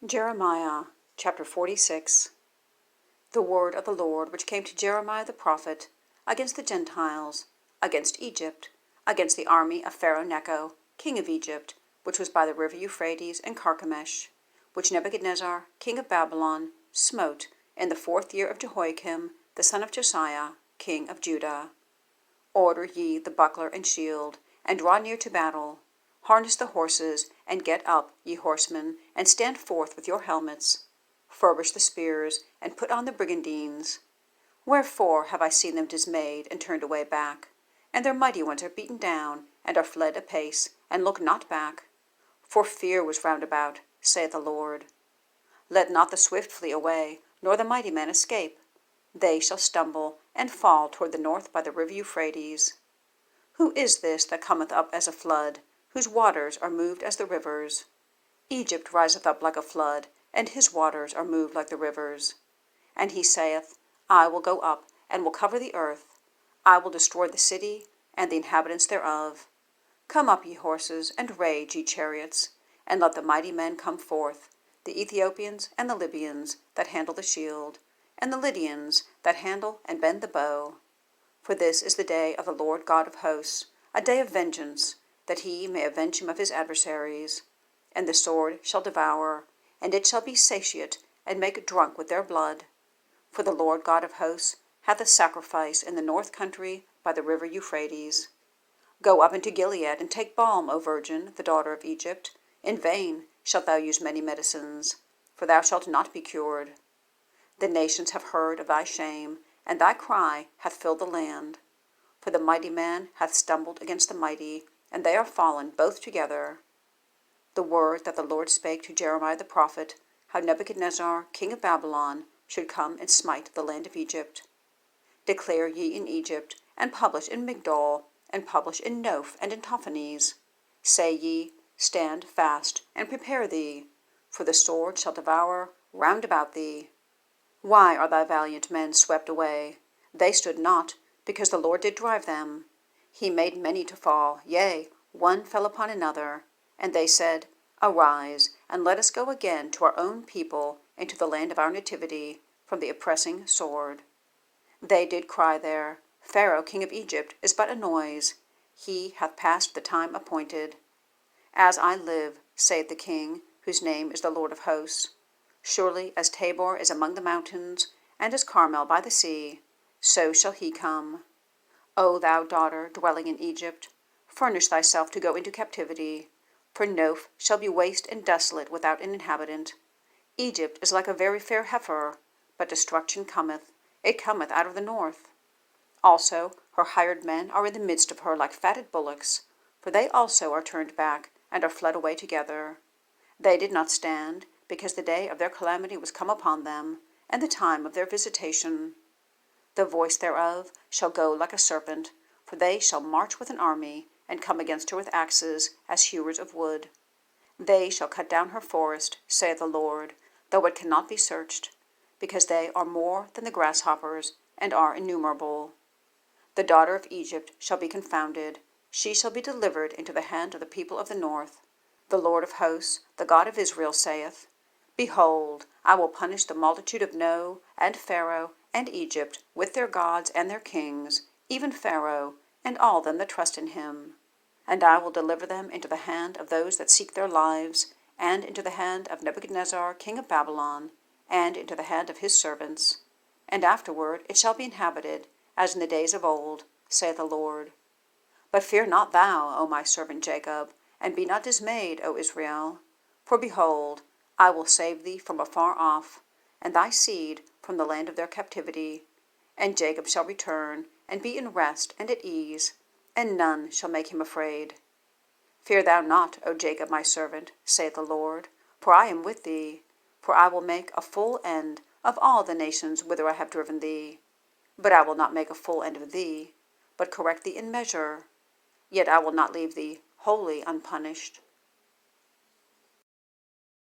Jeremiah chapter 46. The word of the Lord which came to Jeremiah the prophet against the Gentiles, against Egypt, against the army of Pharaoh-necho, king of Egypt, which was by the river Euphrates and Carchemish, which Nebuchadrezzar, king of Babylon, smote in the 4th year of Jehoiakim, the son of Josiah, king of Judah. Order ye the buckler and shield, and draw near to battle. Harness the horses, and get up, ye horsemen, and stand forth with your helmets. Furbish the spears, and put on the brigandines. Wherefore have I seen them dismayed, and turned away back? And their mighty ones are beaten down, and are fled apace, and look not back. For fear was round about, saith the Lord. Let not the swift flee away, nor the mighty men escape. They shall stumble, and fall toward the north by the river Euphrates. Who is this that cometh up as a flood, whose waters are moved as the rivers? Egypt riseth up like a flood, and his waters are moved like the rivers. And he saith, I will go up, and will cover the earth. I will destroy the city, and the inhabitants thereof. Come up, ye horses, and rage, ye chariots, and let the mighty men come forth, the Ethiopians and the Libyans that handle the shield, and the Lydians that handle and bend the bow. For this is the day of the Lord God of hosts, a day of vengeance, that he may avenge him of his adversaries. And the sword shall devour, and it shall be satiate, and make drunk with their blood. For the Lord God of hosts hath a sacrifice in the north country by the river Euphrates. Go up into Gilead, and take balm, O virgin, the daughter of Egypt. In vain shalt thou use many medicines, for thou shalt not be cured. The nations have heard of thy shame, and thy cry hath filled the land. For the mighty man hath stumbled against the mighty, and they are fallen both together. The word that the Lord spake to Jeremiah the prophet, how Nebuchadrezzar, king of Babylon, should come and smite the land of Egypt. Declare ye in Egypt, and publish in Migdol, and publish in Noph and in Tophanes. Say ye, Stand fast, and prepare thee, for the sword shall devour round about thee. Why are thy valiant men swept away? They stood not, because the Lord did drive them. He made many to fall, yea, one fell upon another. And they said, Arise, and let us go again to our own people, into the land of our nativity, from the oppressing sword. They did cry there, Pharaoh king of Egypt is but a noise. He hath passed the time appointed. As I live, saith the King, whose name is the Lord of hosts, surely as Tabor is among the mountains, and as Carmel by the sea, so shall he come. O thou daughter dwelling in Egypt, furnish thyself to go into captivity, for Noph shall be waste and desolate without an inhabitant. Egypt is like a very fair heifer, but destruction cometh, it cometh out of the north. Also her hired men are in the midst of her like fatted bullocks, for they also are turned back, and are fled away together. They did not stand, because the day of their calamity was come upon them, and the time of their visitation. The voice thereof shall go like a serpent, for they shall march with an army, and come against her with axes, as hewers of wood. They shall cut down her forest, saith the Lord, though it cannot be searched, because they are more than the grasshoppers, and are innumerable. The daughter of Egypt shall be confounded, she shall be delivered into the hand of the people of the north. The Lord of hosts, the God of Israel, saith, Behold, I will punish the multitude of No, and Pharaoh, and Egypt, with their gods and their kings, even Pharaoh, and all them that trust in him. And I will deliver them into the hand of those that seek their lives, and into the hand of Nebuchadrezzar king of Babylon, and into the hand of his servants. And afterward it shall be inhabited, as in the days of old, saith the Lord. But fear not thou, O my servant Jacob, and be not dismayed, O Israel. For behold, I will save thee from afar off, and thy seed from the land of their captivity. And Jacob shall return, and be in rest and at ease, and none shall make him afraid. Fear thou not, O Jacob my servant, saith the Lord, for I am with thee. For I will make a full end of all the nations whither I have driven thee. But I will not make a full end of thee, but correct thee in measure. Yet I will not leave thee wholly unpunished.